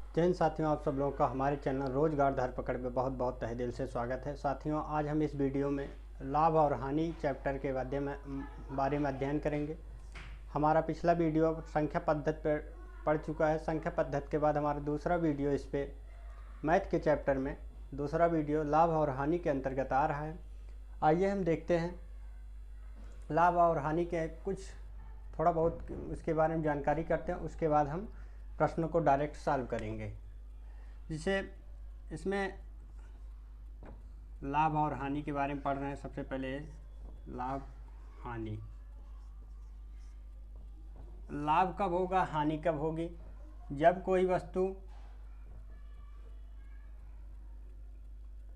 जय हिंद साथियों, आप सब लोगों का हमारे चैनल रोजगार धरपकड़ पे बहुत बहुत तहे दिल से स्वागत है। साथियों, आज हम इस वीडियो में लाभ और हानि चैप्टर के बारे में अध्ययन करेंगे। हमारा पिछला वीडियो संख्या पद्धति पर पढ़ चुका है। संख्या पद्धति के बाद हमारा दूसरा वीडियो इस पे मैथ के चैप्टर में दूसरा वीडियो लाभ और हानि के अंतर्गत आ रहा है। आइए हम देखते हैं लाभ और हानि के कुछ थोड़ा बहुत उसके बारे में जानकारी करते हैं। उसके बाद हम प्रश्न को डायरेक्ट सॉल्व करेंगे। जिसे इसमें लाभ और हानि के बारे में पढ़ रहे हैं। सबसे पहले लाभ हानि। लाभ कब होगा, हानि कब होगी? जब कोई वस्तु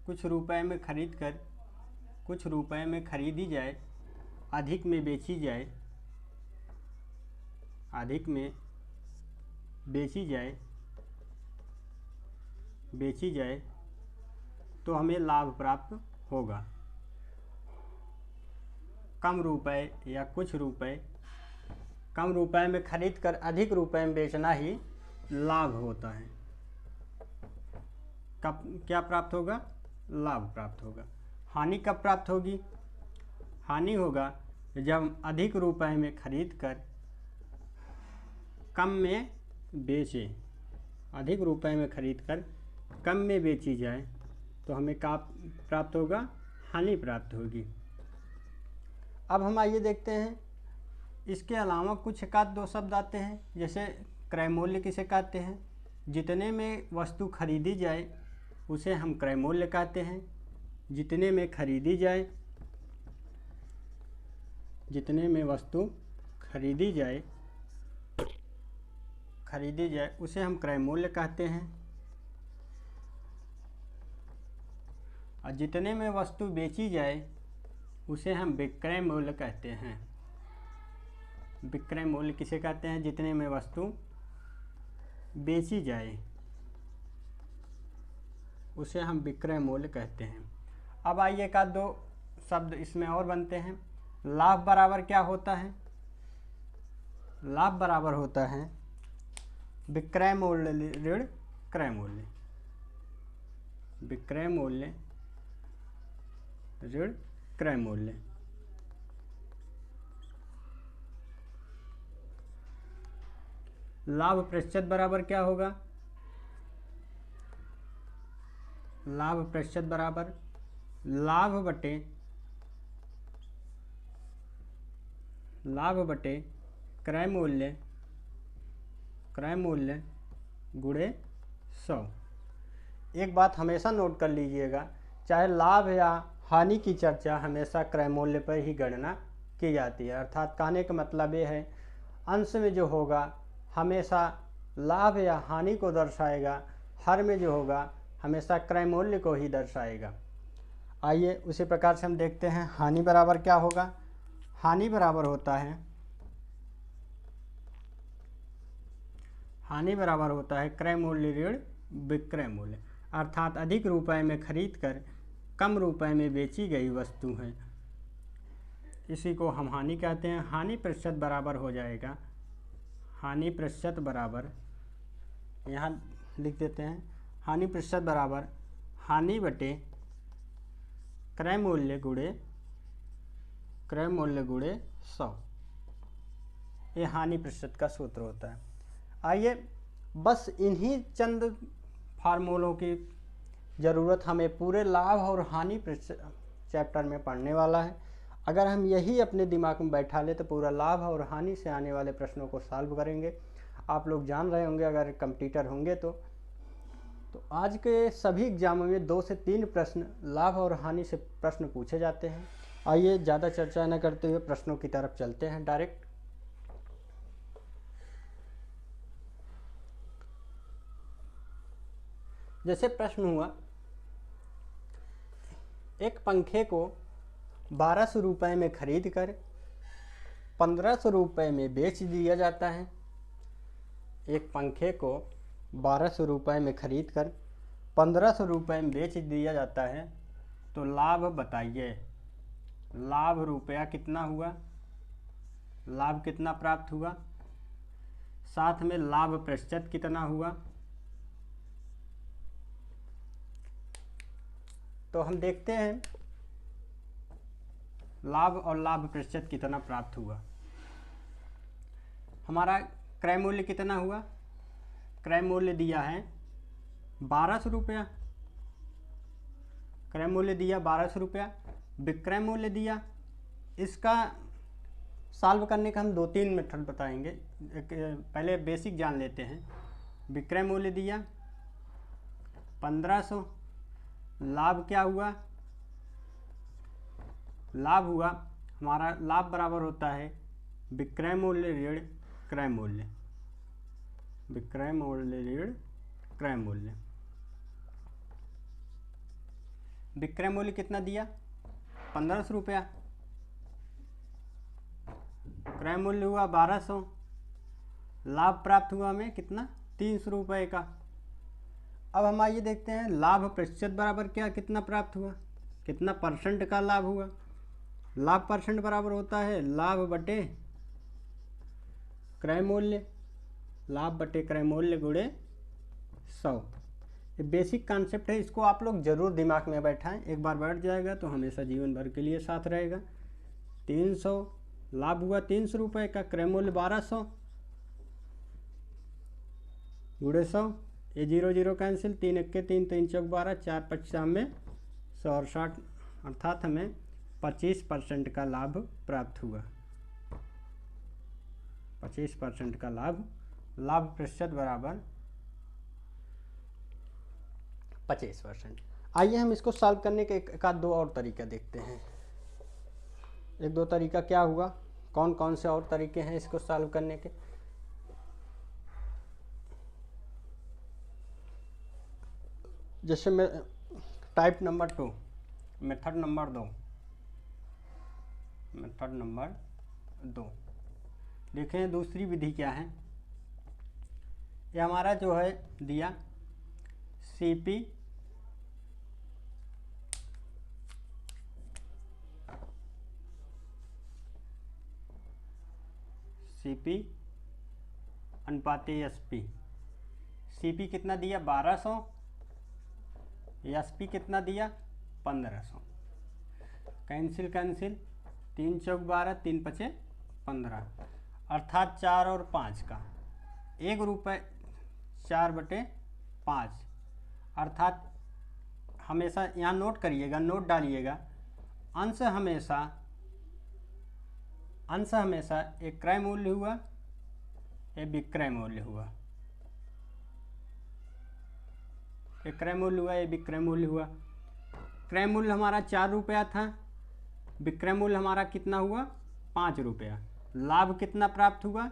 कुछ रुपए में खरीदी जाए, अधिक में बेची जाए तो हमें लाभ प्राप्त होगा। कम रुपए में खरीद कर अधिक रुपए में बेचना ही लाभ होता है। कब क्या प्राप्त होगा? लाभ प्राप्त होगा। हानि कब प्राप्त होगी? हानि होगा जब अधिक रुपए में खरीद कर कम में बेचे। अधिक रुपए में खरीद कर कम में बेची जाए तो हमें क्या प्राप्त होगा? हानि प्राप्त होगी। अब हम आइए देखते हैं, इसके अलावा कुछ एकाध दो शब्द आते हैं। जैसे क्रय मूल्य किसे कहते हैं? जितने में वस्तु खरीदी जाए उसे हम क्रय मूल्य कहते हैं। जितने में वस्तु खरीदी जाए उसे हम क्रय मूल्य कहते हैं। और जितने में वस्तु बेची जाए उसे हम विक्रय मूल्य कहते हैं। विक्रय मूल्य किसे कहते हैं? जितने में वस्तु बेची जाए उसे हम विक्रय मूल्य कहते हैं। अब आइए का दो शब्द इसमें और बनते हैं। लाभ बराबर क्या होता है? लाभ बराबर होता है विक्रय मूल्य ऋण क्रय मूल्य। विक्रय मूल्य ऋण क्रय मूल्य। लाभ प्रतिशत बराबर क्या होगा? लाभ प्रतिशत बराबर लाभ बटे क्रय मूल्य गुणे 100। एक बात हमेशा नोट कर लीजिएगा, चाहे लाभ या हानि की चर्चा हमेशा क्रय मूल्य पर ही गणना की जाती है। अर्थात कहने का मतलब ये है, अंश में जो होगा हमेशा लाभ या हानि को दर्शाएगा, हर में जो होगा हमेशा क्रय मूल्य को ही दर्शाएगा। आइए उसी प्रकार से हम देखते हैं हानि बराबर क्या होगा। हानि बराबर होता है क्रय मूल्य ऋण विक्रय मूल्य। अर्थात अधिक रुपए में खरीद कर कम रुपए में बेची गई वस्तु है, इसी को हम हानि कहते हैं। हानि प्रतिशत बराबर हो जाएगा, हानि प्रतिशत बराबर, यहाँ लिख देते हैं, हानि प्रतिशत बराबर हानि बटे क्रय मूल्य गुणे 100। ये हानि प्रतिशत का सूत्र होता है। आइए बस इन्हीं चंद फार्मूलों की ज़रूरत हमें पूरे लाभ और हानि चैप्टर में पढ़ने वाला है। अगर हम यही अपने दिमाग में बैठा ले तो पूरा लाभ और हानि से आने वाले प्रश्नों को सॉल्व करेंगे। आप लोग जान रहे होंगे, अगर कंप्यूटर होंगे तो आज के सभी एग्जामों में 2 से 3 प्रश्न लाभ और हानि से प्रश्न पूछे जाते हैं। आइए ज़्यादा चर्चा न करते हुए प्रश्नों की तरफ चलते हैं डायरेक्ट। जैसे प्रश्न हुआ, एक पंखे को 1200 रुपये में खरीद कर 1500 रुपये में बेच दिया जाता है। एक पंखे को 1200 रुपये में खरीद कर 1500 रुपये में बेच दिया जाता है, तो लाभ बताइए। लाभ रुपया कितना हुआ, लाभ कितना प्राप्त हुआ, साथ में लाभ प्रतिशत कितना हुआ, तो हम देखते हैं लाभ और लाभ प्रतिशत कितना प्राप्त हुआ। हमारा क्रय मूल्य कितना हुआ, क्रय मूल्य दिया है 1200 रुपया, क्रय मूल्य दिया 1200 रुपया, विक्रय मूल्य दिया। इसका सॉल्व करने का हम 2-3 मेथड बताएंगे। पहले बेसिक जान लेते हैं। विक्रय मूल्य दिया 1500, लाभ क्या हुआ, लाभ हुआ हमारा, लाभ बराबर होता है विक्रय मूल्य ऋण क्रय मूल्य, विक्रय मूल्य ऋण क्रय मूल्य। विक्रय मूल्य कितना दिया 1500 रुपया, क्रय मूल्य हुआ 1200, लाभ प्राप्त हुआ हमें कितना 300 रुपये का। अब हम आइए देखते हैं लाभ प्रतिशत बराबर क्या, कितना प्राप्त हुआ, कितना परसेंट का लाभ हुआ। लाभ परसेंट बराबर होता है लाभ बटे क्रय मूल्य, लाभ बटे क्रय मूल्य गुणे 100। ये बेसिक कॉन्सेप्ट है, इसको आप लोग जरूर दिमाग में बैठाएं। एक बार बैठ जाएगा तो हमेशा जीवन भर के लिए साथ रहेगा। 300, लाभ हुआ 300 रुपये का, क्रय मूल्य 1200 गुणे 100, ये 0 0 कैंसिल, 3 1 3 3 चौक 12, 4 5 में 100 और 60, अर्थात हमें 25% का लाभ प्राप्त हुआ। 25% का लाभ, लाभ प्रतिशत बराबर 25%। आइए हम इसको सॉल्व करने के एक आध दो और तरीका देखते हैं। एक दो तरीका क्या हुआ, कौन कौन से और तरीके हैं इसको सॉल्व करने के। जैसे मैं type number 2, method number 2, method number 2 देखें। दूसरी विधि क्या है, ये हमारा जो है दिया सीपी अनुपाते एसपी। सीपी कितना दिया 1200, एसपी कितना दिया 1500, कैंसिल कैंसिल, 3 चौक 12, 3 पचे 15, अर्थात 4 और 5 का 1 रुपये 4/5, अर्थात हमेशा यहाँ नोट करिएगा, नोट डालिएगा, अंश हमेशा एक क्रय मूल्य हुआ, एक विक्रय मूल्य हुआ, एक क्रय मूल्य हुआ, एक विक्रय मूल्य हुआ। क्रय मूल्य हमारा 4 रुपया था, विक्रय मूल्य हमारा कितना हुआ 5 रुपया, लाभ कितना प्राप्त हुआ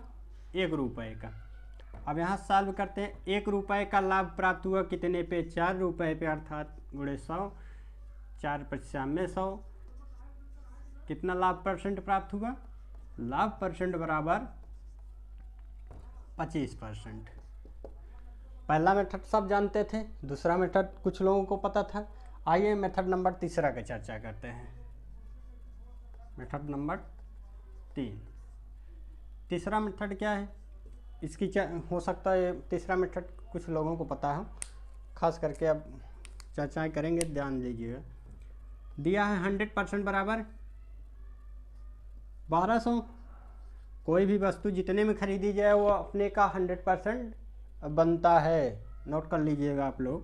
1 रुपये का। अब यहाँ सॉल्व करते हैं, 1 रुपये का लाभ प्राप्त हुआ कितने पे 4 रुपये पे, अर्थात गुणे 100, 4 5 में 100, कितना लाभ परसेंट प्राप्त हुआ, लाभ परसेंट बराबर 25%। पहला मेथड सब जानते थे, दूसरा मेथड कुछ लोगों को पता था। आइए मेथड नंबर 3 का चर्चा करते हैं। मेथड नंबर 3, तीसरा मेथड क्या है, इसकी हो सकता है तीसरा मेथड कुछ लोगों को पता है, खास करके अब चर्चाएं करेंगे, ध्यान दीजिएगा। दिया है 100% बराबर 1200, कोई भी वस्तु जितने में खरीदी जाए वो अपने का 100% बनता है, नोट कर लीजिएगा आप लोग,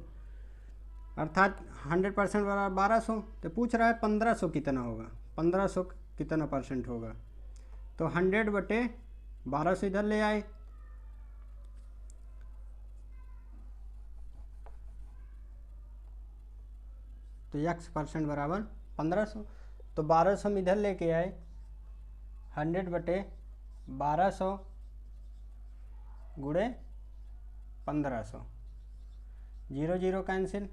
अर्थात 100% बराबर 1200। तो पूछ रहा है 1500 कितना होगा, 1500 कितना परसेंट होगा, तो 100/1200 इधर ले आए, तो x% बराबर 1500, तो 1200 हम इधर लेके आए, 100/1200 गुणे 1500, 0 0 कैंसिल,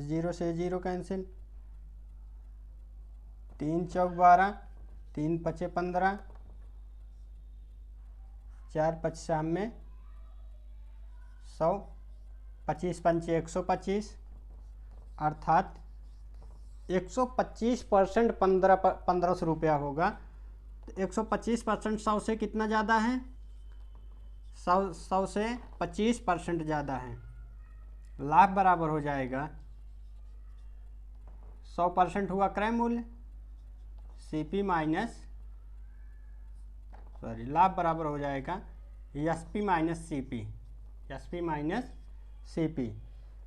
0 से 0 कैंसिल, 3 चौक 12, 3 पचे 15, 4 5 में 100, 25 पंचे 125, अर्थात 125% 1500 रुपया होगा। तो 125% 100 से कितना ज़्यादा है, 100 से 25% ज़्यादा है। लाभ बराबर हो जाएगा 100% हुआ क्रय मूल्य, सीपी माइनस लाभ बराबर हो जाएगा SP minus CP, SP minus CP.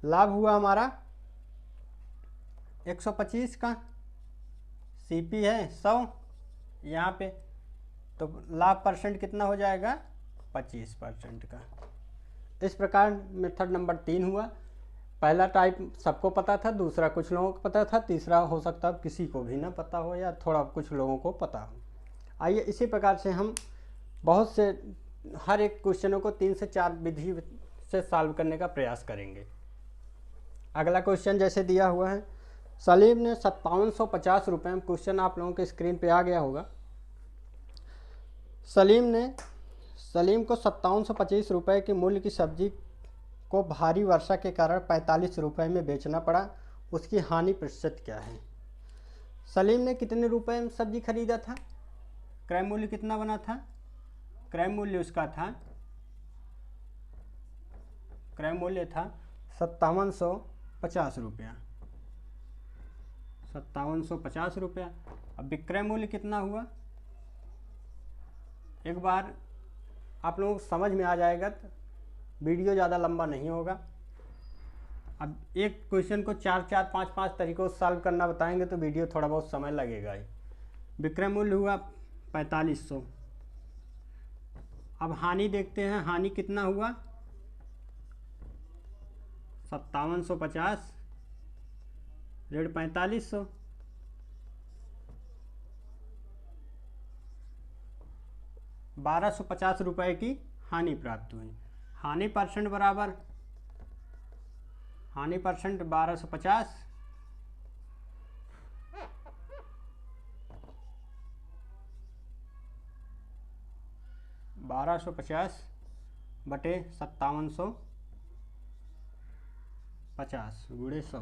लाभ हुआ हमारा 125 का, सीपी है 100 यहाँ पे, तो लाभ परसेंट कितना हो जाएगा 25% का। इस प्रकार मेथड नंबर 3 हुआ। पहला टाइप सबको पता था, दूसरा कुछ लोगों को पता था, तीसरा हो सकता है किसी को भी ना पता हो या थोड़ा कुछ लोगों को पता हो। आइए इसी प्रकार से हम बहुत से हर एक क्वेश्चनों को 3 से 4 विधि से सॉल्व करने का प्रयास करेंगे। अगला क्वेश्चन जैसे दिया हुआ है, सलीम ने 5750 रुपये में, क्वेश्चन आप लोगों के स्क्रीन पे आ गया होगा। सलीम को 5725 रुपये के मूल्य की सब्जी को भारी वर्षा के कारण 45 रुपये में बेचना पड़ा, उसकी हानि प्रतिशत क्या है। सलीम ने कितने रुपए में सब्जी खरीदा था, क्रय मूल्य कितना बना था, क्रय मूल्य उसका था, क्रय मूल्य था 5750 रुपया, 5750 रुपया। अब विक्रय मूल्य कितना हुआ, एक बार आप लोगों को समझ में आ जाएगा, तो वीडियो ज़्यादा लंबा नहीं होगा। अब एक क्वेश्चन को 4-4, 5-5 तरीकों से सॉल्व करना बताएंगे तो वीडियो थोड़ा बहुत समय लगेगा ही। विक्रय मूल्य हुआ 4500। अब हानि देखते हैं, हानि कितना हुआ 5750 ऋण 4500, 1250 रुपये की हानि प्राप्त हुई। हानि परसेंट बराबर, हानि परसेंट 1250 बटे 5750 गुणे 100।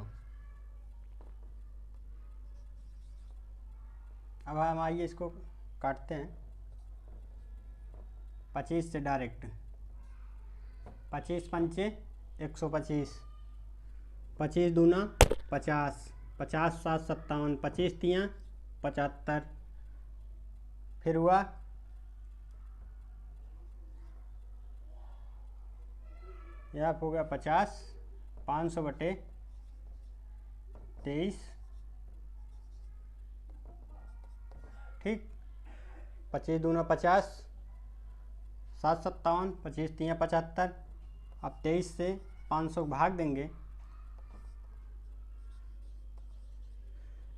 अब हम आइए इसको काटते हैं 25 से डायरेक्ट, 25 पंचे 125, 25 दूना 50, 50 7 57, 25 तियाँ 75, फिर हुआ यह हो गया 50, 500 बटे 23, ठीक। 25 दूना 50, 7 57, 25 तियाँ 75। अब 23 से 500 भाग देंगे,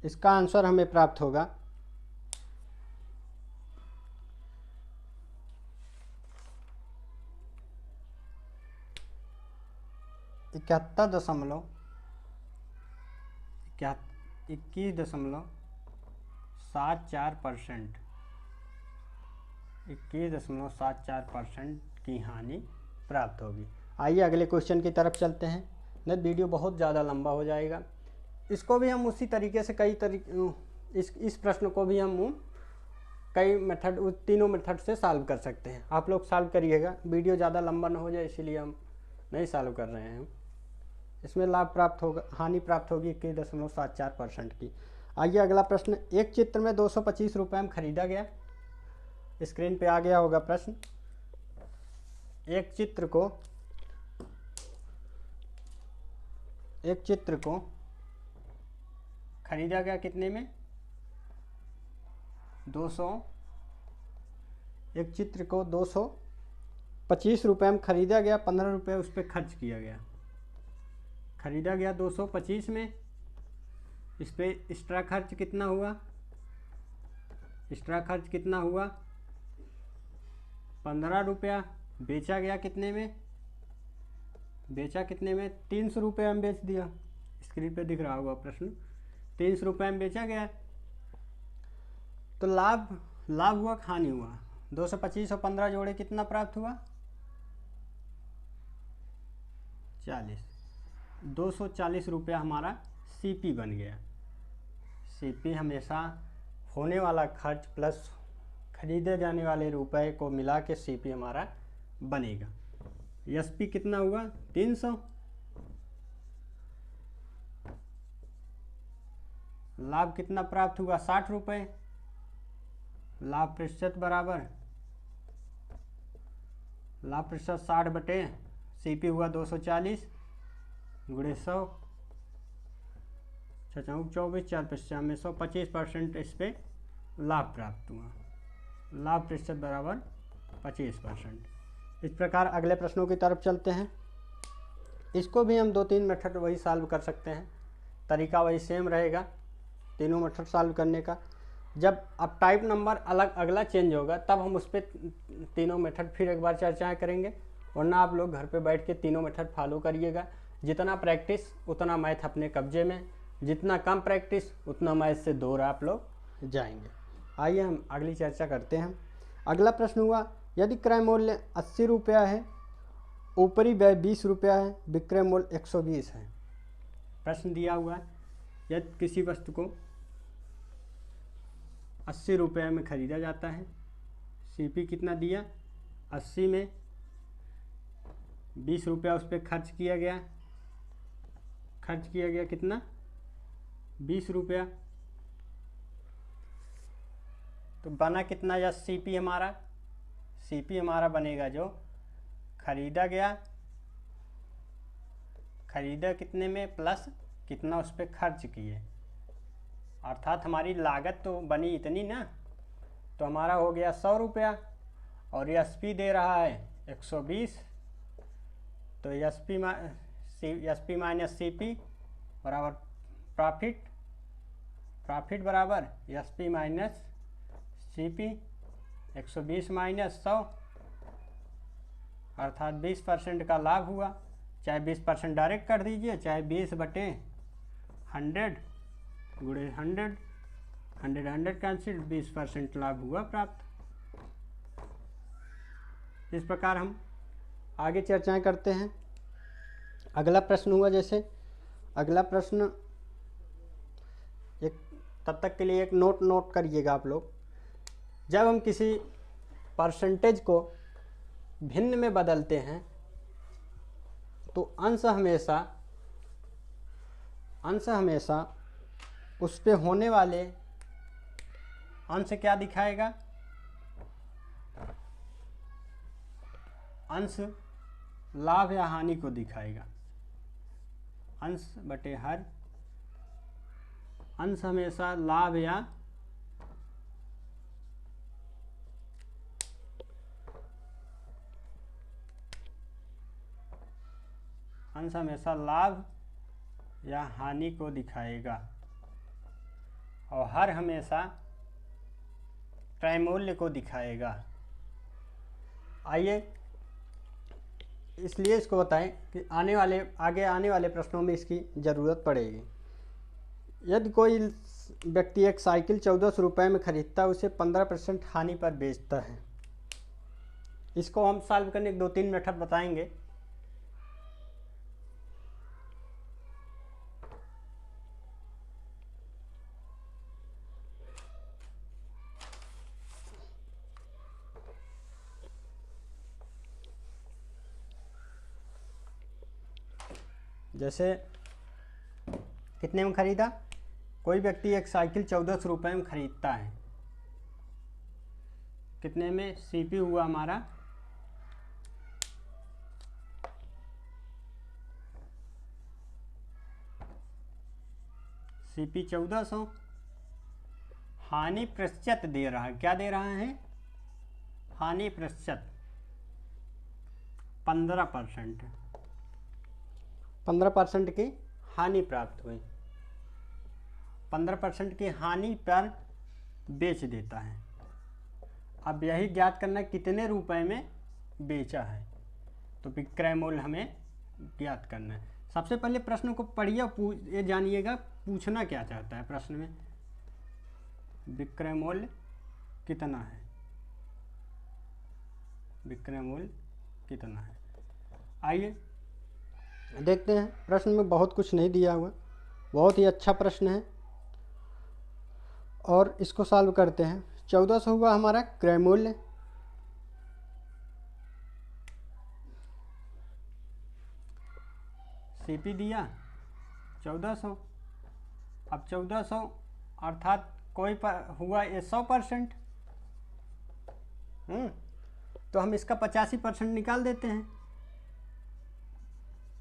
इसका आंसर हमें प्राप्त होगा 21.74%, 21.74% की हानि प्राप्त होगी। आइए अगले क्वेश्चन की तरफ चलते हैं, नहीं वीडियो बहुत ज़्यादा लंबा हो जाएगा। इसको भी हम उसी तरीके से इस प्रश्न को भी हम कई मेथड, तीनों मेथड से सॉल्व कर सकते हैं। आप लोग सॉल्व करिएगा, वीडियो ज़्यादा लंबा ना हो जाए, इसीलिए हम नहीं सॉल्व कर रहे हैं। इसमें लाभ प्राप्त होगा, हानि प्राप्त होगी 21.74% की। आइए अगला प्रश्न, एक चित्र में 225 रुपये में खरीदा गया, स्क्रीन पे आ गया होगा प्रश्न। एक चित्र को खरीदा गया कितने में 200, एक चित्र को 225 रुपये में खरीदा गया, 15 रुपये उस पर खर्च किया गया। खरीदा गया 225 में, इस पर एक्स्ट्रा खर्च कितना हुआ, एक्स्ट्रा खर्च कितना हुआ 15 रुपया। बेचा गया कितने में, बेचा कितने में 300 रुपये में बेच दिया, स्क्रीन पे दिख रहा होगा प्रश्न, 300 रुपये में बेचा गया। तो लाभ हुआ, हानि हुआ, 225 और 15 जोड़े कितना प्राप्त हुआ 40, 240 रुपया हमारा सीपी बन गया। सीपी हमेशा होने वाला खर्च प्लस खरीदे जाने वाले रुपए को मिला के सीपी हमारा बनेगा। एसपी कितना हुआ 300, लाभ कितना प्राप्त हुआ, 60 रुपये। लाभ प्रतिशत बराबर लाभ प्रतिशत 60 बटे CP हुआ 240 गुणे 100, 24 4 95 125% इस पे लाभ प्राप्त हुआ। लाभ प्रतिशत बराबर 25%। इस प्रकार अगले प्रश्नों की तरफ चलते हैं। इसको भी हम 2-3 मेथड वही सॉल्व कर सकते हैं, तरीका वही सेम रहेगा तीनों मेथड सॉल्व करने का। जब अब टाइप नंबर अलग अगला चेंज होगा तब हम उस पर तीनों मेथड फिर एक बार चर्चाएं करेंगे, वरना आप लोग घर पे बैठ के तीनों मेथड फॉलो करिएगा। जितना प्रैक्टिस उतना मैथ अपने कब्जे में, जितना कम प्रैक्टिस उतना मैथ से दूर आप लोग जाएंगे। आइए हम अगली चर्चा करते हैं। अगला प्रश्न हुआ, यदि क्रय मूल्य 80 रुपया है, ऊपरी व्यय 20 रुपया है, विक्रय मूल्य 120 है। प्रश्न दिया हुआ है, यदि किसी वस्तु को 80 रुपये में खरीदा जाता है, CP कितना दिया, 80 में 20 रुपया उस पर खर्च किया गया कितना, 20 रुपया। तो बना कितना या CP हमारा बनेगा जो खरीदा कितने में प्लस कितना उस पर खर्च किए, अर्थात हमारी लागत तो बनी इतनी ना, तो हमारा हो गया 100 रुपया और SP दे रहा है 120, तो SP माइनस CP बराबर प्रॉफिट बराबर SP माइनस CP, 120 माइनस 100 अर्थात 20% का लाभ हुआ। चाहे 20% डायरेक्ट कर दीजिए, चाहे 20 बटे 100 गुणे 100 कैंसिल, 20% लाभ हुआ प्राप्त। इस प्रकार हम आगे चर्चाएं करते हैं। अगला प्रश्न हुआ, जैसे अगला प्रश्न एक तब तक के लिए एक नोट करिएगा आप लोग। जब हम किसी परसेंटेज को भिन्न में बदलते हैं तो अंश हमेशा उस पे होने वाले अंश क्या दिखाएगा, अंश लाभ या हानि को दिखाएगा। अंश बटे हर, अंश हमेशा लाभ या हानि को दिखाएगा और हर हमेशा क्रय मूल्य को दिखाएगा। आइए इसलिए इसको बताएं कि आगे आने वाले प्रश्नों में इसकी ज़रूरत पड़ेगी। यदि कोई व्यक्ति एक साइकिल 1400 रुपये में खरीदता है, उसे 15% हानि पर बेचता है। इसको हम सॉल्व करने के 2-3 मेथड बताएंगे। जैसे कितने में खरीदा, कोई व्यक्ति एक साइकिल 1400 रुपये में खरीदता है, कितने में, CP हुआ हमारा CP 1400, हानि प्रतिशत दे रहा है, क्या दे रहा है, हानि प्रतिशत 15% की हानि प्राप्त हुई, 15% की हानि पर बेच देता है। अब यही ज्ञात करना कितने रुपए में बेचा है, तो विक्रय मूल्य हमें ज्ञात करना है। सबसे पहले प्रश्न को पढ़िए, ये जानिएगा पूछना क्या चाहता है प्रश्न में, विक्रय मूल्य कितना है, विक्रय मूल्य कितना है। आइए देखते हैं, प्रश्न में बहुत कुछ नहीं दिया हुआ, बहुत ही अच्छा प्रश्न है और इसको सॉल्व करते हैं। 1400 हुआ हमारा क्रय मूल्य, CP दिया 1400। अब 1400 अर्थात कोई हुआ ये 100%। तो हम इसका 85% निकाल देते हैं।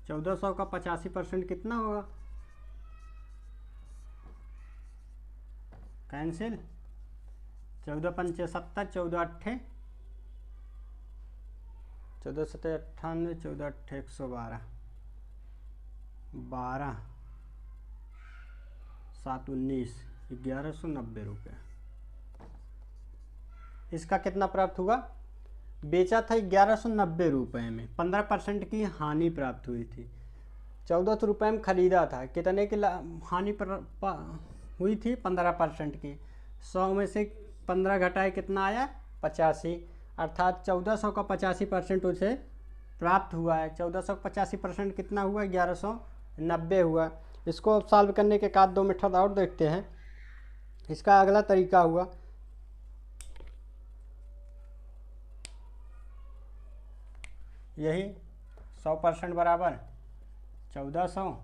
1400 का 85% कितना होगा? कैंसिल। 14 पंचे 70, 14 अट्ठे 14 सत्ते 98, 14 अट्ठे 112, 12 7 19, 1190 रुपये। इसका कितना प्राप्त हुआ? बेचा था 1190 रुपये में, 15% की हानि प्राप्त हुई थी। 1400 रुपये में खरीदा था, कितने की हानि हुई थी? 15% की। 100 में से 15 घटाए कितना आया? 85। अर्थात 1400 का 85% उसे प्राप्त हुआ है। 1400 का 85% कितना हुआ? 1190 हुआ। इसको सॉल्व करने के बाद 2 मेथड और देखते हैं। इसका अगला तरीका हुआ, यही 100% बराबर 1400,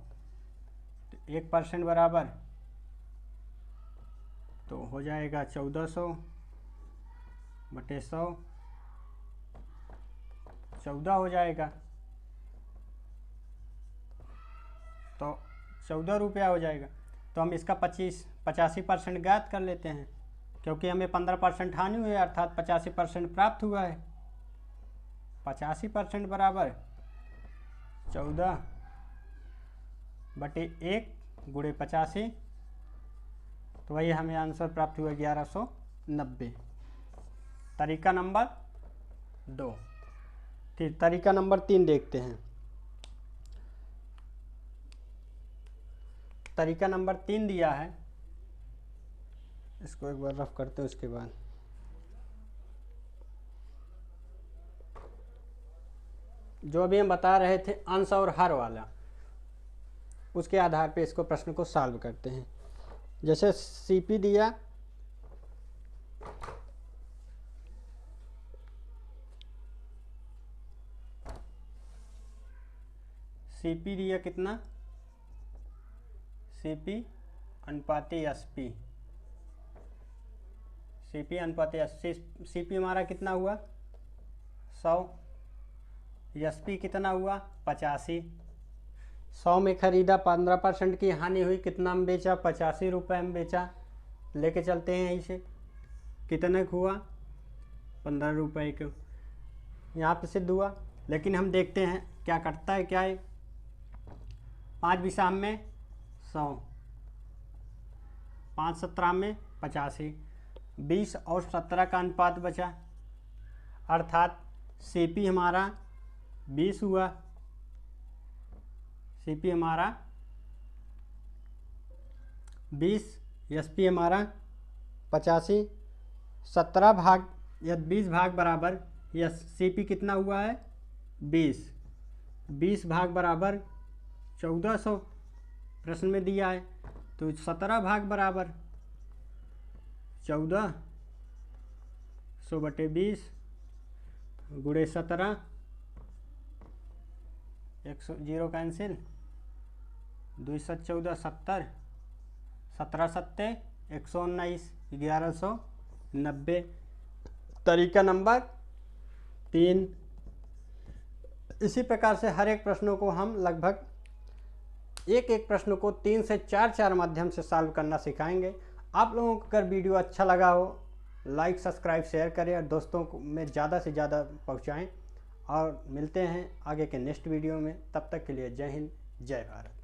1% बराबर तो हो जाएगा 1400 बटे 100, 14 हो जाएगा। तो 14 रुपया हो जाएगा। तो हम इसका 85% ज्ञात कर लेते हैं, क्योंकि हमें 15% हानि हुई है, अर्थात 85% प्राप्त हुआ है। 85% बराबर 14 बटे 1 गुणे 85, तो वही हमें आंसर प्राप्त हुआ 1190। तरीका नंबर 2। फिर तरीका नंबर 3 देखते हैं। तरीका नंबर 3 दिया है, इसको एक बार रफ करते हैं। उसके बाद जो अभी हम बता रहे थे अंश और हर वाला, उसके आधार पे इसको प्रश्न को सॉल्व करते हैं। जैसे सीपी दिया, सीपी दिया कितना? सीपी अनुपाती एसपी, सीपी अनुपाती एसपी। सीपी हमारा कितना हुआ? 100। एसपी कितना हुआ? 85। 100 में खरीदा, 15% की हानि हुई, कितना में बेचा? 85 रुपये में बेचा। लेके चलते हैं यहीं से, कितने का हुआ? 15 रुपये को यहाँ पे सिद्ध हुआ। लेकिन हम देखते हैं क्या करता है। क्या है? 5 विषाम में 100, 5 17 में 85, 20 और 17 का अनुपात बचा, अर्थात सीपी हमारा 20 हुआ। सीपी हमारा 20, एसपी हमारा 85, 17 भाग या 20 भाग बराबर, या सीपी कितना हुआ है? 20। 20 भाग बराबर 1400 प्रश्न में दिया है, तो 17 भाग बराबर 1400 बटे 20 गुणे 17, 0 कैंसिल, 2 7 14 70, 17 सत्ते 119, 1190। तरीका नंबर 3। इसी प्रकार से हर एक प्रश्नों को हम लगभग एक प्रश्न को 3 से 4 माध्यम से सॉल्व करना सिखाएंगे। आप लोगों को अगर वीडियो अच्छा लगा हो, लाइक सब्सक्राइब शेयर करें और दोस्तों को में ज़्यादा से ज़्यादा पहुंचाएं। और मिलते हैं आगे के नेक्स्ट वीडियो में। तब तक के लिए जय हिंद, जय भारत।